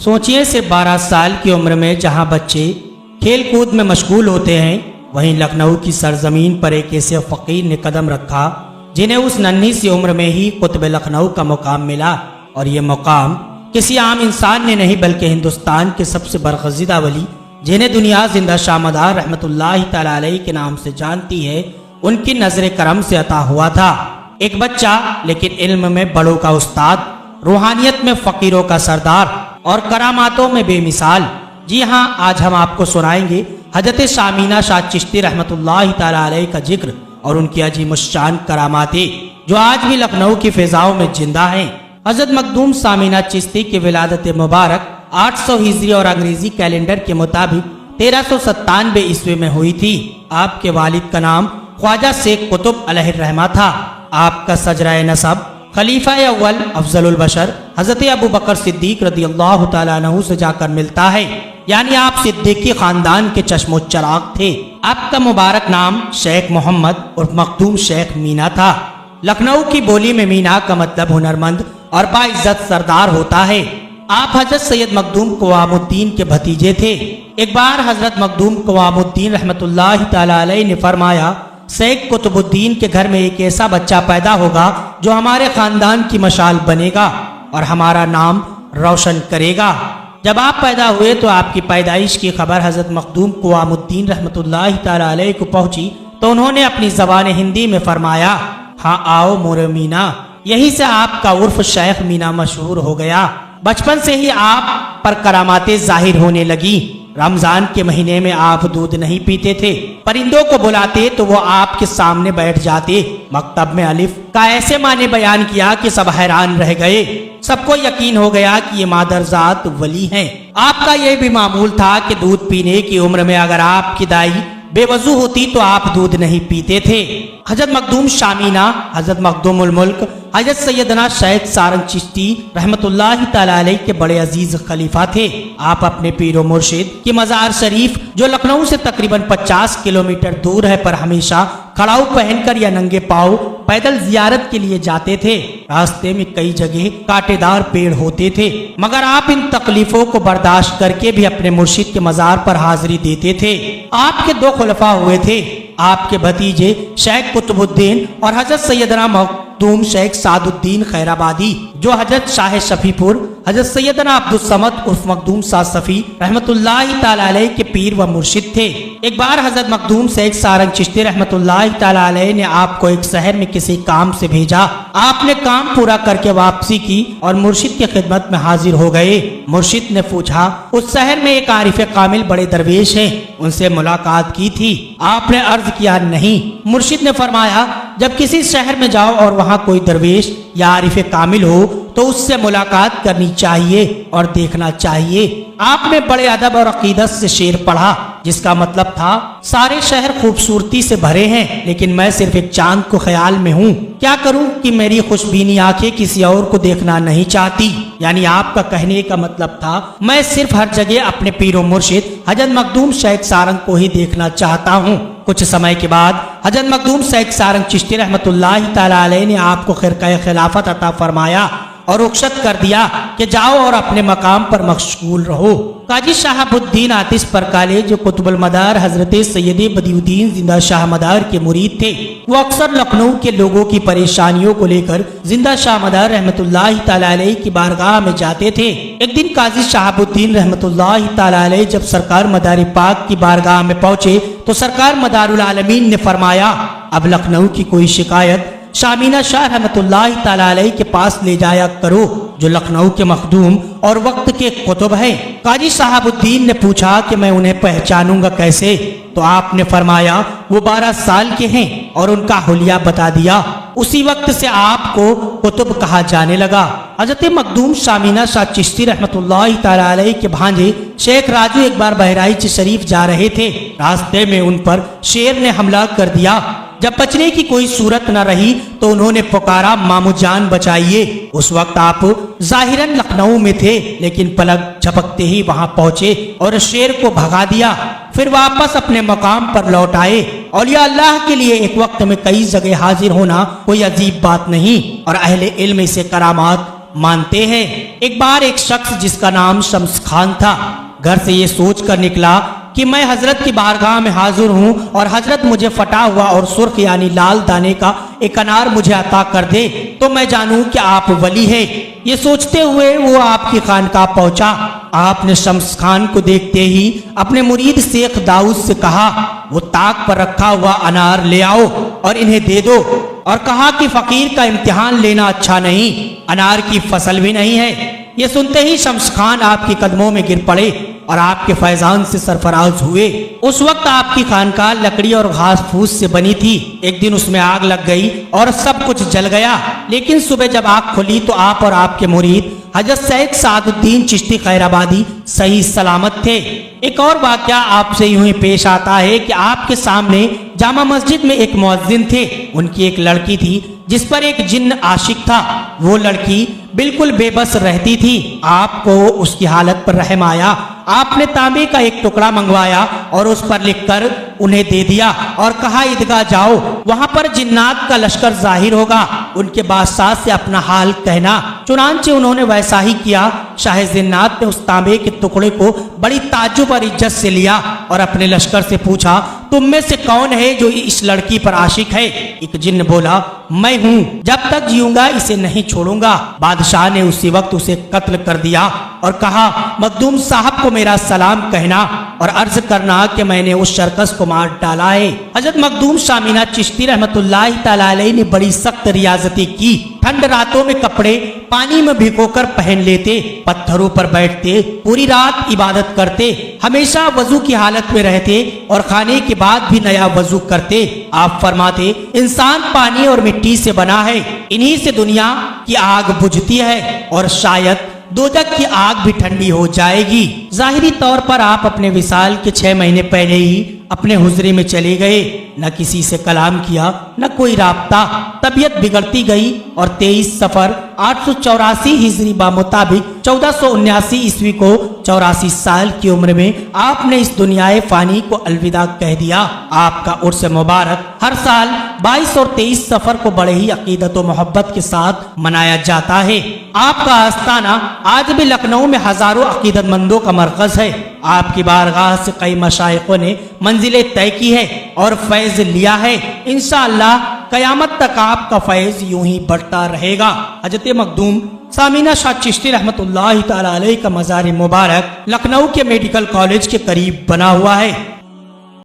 سوچئے سے 12 سال کی عمر میں جہاں بچے کھیل کود میں مشغول ہوتے ہیں، وہیں لکھنؤ کی سرزمین پر ایک ایسے فقیر نے قدم رکھا جنہیں اس ننھی سی عمر میں ہی قطب لکھنؤ کا مقام ملا، اور یہ مقام کسی عام انسان نے نہیں بلکہ ہندوستان کے سب سے برگزیدہ ولی، جنہیں دنیا زندہ شاہ مدار رحمت اللہ تعالی علیہ کے نام سے جانتی ہے، ان کی نظر کرم سے عطا ہوا تھا۔ ایک بچہ لیکن علم میں بڑوں کا استاد، روحانیت میں فقیروں کا سردار اور کراماتوں میں بے مثال۔ جی ہاں، آج ہم آپ کو سنائیں گے حضرت شامینہ شاہ چشتی رحمت اللہ تعالی علیہ کا ذکر اور ان کی عظیم الشان کراماتیں جو آج بھی لکھنؤ کی فضاؤں میں زندہ ہیں۔ حضرت مخدوم شامینہ چشتی کی ولادت مبارک 800 ہجری اور انگریزی کیلنڈر کے مطابق 1397 عیسوی میں ہوئی تھی۔ آپ کے والد کا نام خواجہ شیخ قطب علیہ الرحمہ تھا۔ آپ کا شجرہ نسب خلیفہ اول افضل البشر حضرت ابو بکر صدیق رضی اللہ تعالیٰ عنہ سے جا کر ملتا ہے، یعنی آپ صدیقی خاندان کے چشم و چراغ تھے۔ آپ کا مبارک نام شیخ محمد اور مخدوم شیخ مینا تھا۔ لکھنؤ کی بولی میں مینا کا مطلب ہنرمند اور باعزت سردار ہوتا ہے۔ آپ حضرت سید مخدوم قوام الدین کے بھتیجے تھے۔ ایک بار حضرت مخدوم قوام الدین رحمت اللہ تعالی علیہ نے فرمایا، شیخ قطب الدین کے گھر میں ایک ایسا بچہ پیدا ہوگا جو ہمارے خاندان کی مشال بنے گا اور ہمارا نام روشن کرے گا۔ جب آپ پیدا ہوئے تو آپ کی پیدائش کی خبر حضرت مخدوم قوام الدین رحمت اللہ تعالی علیہ کو پہنچی تو انہوں نے اپنی زبان ہندی میں فرمایا، ہاں آؤ مور مینا۔ یہی سے آپ کا عرف شیخ مینا مشہور ہو گیا۔ بچپن سے ہی آپ پر کراماتیں ظاہر ہونے لگی۔ رمضان کے مہینے میں آپ دودھ نہیں پیتے تھے، پرندوں کو بلاتے تو وہ آپ کے سامنے بیٹھ جاتے۔ مکتب میں الف کا ایسے معنی بیان کیا کہ سب حیران رہ گئے۔ سب کو یقین ہو گیا کہ یہ مادر ذات ولی ہیں۔ آپ کا یہ بھی معمول تھا کہ دودھ پینے کی عمر میں اگر آپ کی دائی بے وضو ہوتی تو آپ دودھ نہیں پیتے تھے۔ حضرت مخدوم شامینہ، حضرت مخدوم الملک، حضرت سیدنا شیخ سارنگ چشتی رحمت اللہ تعالی علیہ کے بڑے عزیز خلیفہ تھے۔ آپ اپنے پیر و مرشد کی مزار شریف جو لکھنؤ سے تقریباً 50 کلومیٹر دور ہے پر ہمیشہ کھڑاؤ پہن کر یا ننگے پاؤں پیدل زیارت کے لیے جاتے تھے۔ راستے میں کئی جگہ کانٹے دار پیڑ ہوتے تھے، مگر آپ ان تکلیفوں کو برداشت کر کے بھی اپنے مرشد کے مزار پر حاضری دیتے تھے۔ آپ کے 2 خلفاء ہوئے تھے، آپ کے بھتیجے شیخ قطب الدین اور حضرت سیدنا مخدوم شیخ سعد الدین خیر آبادی، جو حضرت شاہ شفیع پور حضرت سیدنا عبد الصمد عرف مخدوم شاہ صفی رحمت اللہ تعالی علیہ کے پیر و مرشد تھے۔ ایک بار حضرت مخدوم شیخ سارنگ چشتی رحمت اللہ تعالی علیہ نے آپ کو ایک شہر میں کسی کام سے بھیجا۔ آپ نے کام پورا کر کے واپسی کی اور مرشد کی خدمت میں حاضر ہو گئے۔ مرشد نے پوچھا، اس شہر میں ایک عارف کامل بڑے درویش ہیں، ان سے ملاقات کی تھی؟ آپ نے عرض کیا، نہیں۔ مرشد نے فرمایا، جب کسی شہر میں جاؤ اور وہاں کوئی درویش یا عارف کامل ہو تو اس سے ملاقات کرنی چاہیے اور دیکھنا چاہیے۔ آپ نے بڑے ادب اور عقیدت سے شعر پڑھا جس کا مطلب تھا، سارے شہر خوبصورتی سے بھرے ہیں لیکن میں صرف ایک چاند کو خیال میں ہوں، کیا کروں کہ میری خوشبینی آنکھیں کسی اور کو دیکھنا نہیں چاہتی۔ یعنی آپ کا کہنے کا مطلب تھا، میں صرف ہر جگہ اپنے پیر و مرشد حضرت مخدوم شیخ سارنگ کو ہی دیکھنا چاہتا ہوں۔ کچھ سمے کے بعد حضرت مخدوم شیخ سارنگ چشتی رحمت اللہ تعالی علیہ نے آپ کو خرقہ خلافت عطا فرمایا اور رخصت کر دیا کہ جاؤ اور اپنے مقام پر مشغول رہو۔ قاضی شہاب الدین آتش پرکالے جو قطب المدار حضرت سید بدیع الدین زندہ شاہ مدار کے مرید تھے، وہ اکثر لکھنؤ کے لوگوں کی پریشانیوں کو لے کر زندہ شاہ مدار رحمت اللہ تعالی علیہ کی بارگاہ میں جاتے تھے۔ ایک دن قاضی شہاب الدین رحمت اللہ تعالی علیہ جب سرکار مدار پاک کی بارگاہ میں پہنچے تو سرکار مدار العالمین نے فرمایا، اب لکھنؤ کی کوئی شکایت شامینہ شاہ رحمت اللہ تعالی علیہ کے پاس لے جایا کرو جو لکھنؤ کے مخدوم اور وقت کے قطب ہیں۔ قاضی شہاب الدین نے پوچھا کہ میں انہیں پہچانوں گا کیسے؟ تو آپ نے فرمایا، وہ 12 سال کے ہیں اور ان کا حلیہ بتا دیا۔ اسی وقت سے آپ کو قطب کہا جانے لگا۔ حضرت مخدوم شامینہ شاہ چشتی رحمت اللہ تعالی علیہ کے بھانجے شیخ راجو ایک بار بہرائچ شریف جا رہے تھے۔ راستے میں ان پر شیر نے حملہ کر دیا۔ جب بچنے کی کوئی صورت نہ رہی تو انہوں نے پکارا، مامو جان بچائیے۔ اس وقت آپ ظاہراً لکھنؤ میں تھے لیکن پلک جھپکتے ہی وہاں پہنچے اور شیر کو بھگا دیا۔ پھر واپس اپنے مقام پر لوٹ آئے۔ اولیاء اللہ کے لیے ایک وقت میں کئی جگہ حاضر ہونا کوئی عجیب بات نہیں، اور اہل علم اسے کرامات مانتے ہیں۔ ایک بار ایک شخص جس کا نام شمس خان تھا گھر سے یہ سوچ کر نکلا کہ میں حضرت کی بارگاہ میں حاضر ہوں اور حضرت مجھے پھٹا ہوا اور سرخ یعنی لال دانے کا ایک انار مجھے عطا کر دے تو میں جانوں کہ آپ ولی ہے۔ یہ سوچتے ہوئے وہ آپ کی خانقاہ پہنچا۔ آپ نے شمس خان کو دیکھتے ہی اپنے مرید شیخ داؤد سے کہا وہ طاق پر رکھا ہوا انار لے آؤ اور انہیں دے دو، اور کہا کہ فقیر کا امتحان لینا اچھا نہیں، انار کی فصل بھی نہیں ہے۔ یہ سنتے ہی شمس خان آپ کے قدموں میں گر پڑے اور آپ کے فیضان سے سرفراز ہوئے۔ اس وقت آپ کی خانقاہ لکڑی اور گھاس پھوس سے بنی تھی۔ ایک دن اس میں آگ لگ گئی اور سب کچھ جل گیا، لیکن صبح جب آگ کھلی تو آپ اور آپ کے مرید حضرت سید سعد الدین چشتی خیر آبادی صحیح سلامت تھے۔ ایک اور واقعہ آپ سے یوں ہی پیش آتا ہے کہ آپ کے سامنے جامع مسجد میں ایک مؤذن تھے، ان کی ایک لڑکی تھی جس پر ایک جن عاشق تھا۔ وہ لڑکی بالکل بے بس رہتی تھی۔ آپ کو اس کی حالت پر رحم آیا، آپ نے تانبے کا ایک ٹکڑا منگوایا اور اس پر لکھ کر انہیں دے دیا اور کہا عیدگاہ جاؤ، وہاں پر جنات کا لشکر ظاہر ہوگا، ان کے بادشاہ سے اپنا حال کہنا۔ چنانچہ انہوں نے ویسا ہی کیا۔ شاہ جنات نے اس تانبے کے ٹکڑے کو بڑی تعجب اور عزت سے لیا اور اپنے لشکر سے پوچھا تم میں سے کون ہے جو اس لڑکی پر عاشق ہے؟ ایک جن بولا میں ہوں، جب تک جیوں گا اسے نہیں چھوڑوں گا۔ بادشاہ نے اسی وقت اسے قتل کر دیا اور کہا مخدوم صاحب کو میرا سلام کہنا اور عرض کرنا کہ میں نے اس شرکس کو مار ڈالا ہے۔ حضرت مخدوم شامینہ چشتی رحمت اللہ تعالی علیہ نے بڑی سخت ریاضتی کی۔ ٹھنڈ راتوں میں کپڑے پانی میں بھگو کر پہن لیتے، پتھروں پر بیٹھتے، پوری رات عبادت کرتے، ہمیشہ وضو کی حالت میں رہتے اور کھانے کے بعد بھی نیا وضو کرتے۔ آپ فرماتے انسان پانی اور مٹی سے بنا ہے، انہی سے دنیا کی آگ بجھتی ہے اور شاید دوزخ کی آگ بھی ٹھنڈی ہو جائے گی۔ ظاہری طور پر آپ اپنے وصال کے 6 مہینے پہلے ہی اپنے حجرے میں چلے گئے، نہ کسی سے کلام کیا، نہ کوئی رابطہ۔ طبیعت بگڑتی گئی اور 23 صفر 884 ہجری بمطابق 1479 عیسوی کو 84 سال کی عمر میں آپ نے اس دنیائے فانی کو الوداع کہہ دیا۔ آپ کا عرس مبارک ہر سال 22 اور 23 صفر کو بڑے ہی عقیدت و محبت کے ساتھ منایا جاتا ہے۔ آپ کا آستانہ آج بھی لکھنؤ میں ہزاروں عقیدت مندوں کا مرکز ہے۔ آپ کی بارگاہ سے کئی مشائخوں نے منزلیں طے کی ہے اور فیض لیا ہے۔ انشاءاللہ قیامت تک آپ کا فیض یوں ہی بڑھتا رہے گا۔ حضرت مخدوم سامینہ شاہ چشتی رحمت اللہ تعالی علیہ کا مزار مبارک لکھنؤ کے میڈیکل کالج کے قریب بنا ہوا ہے۔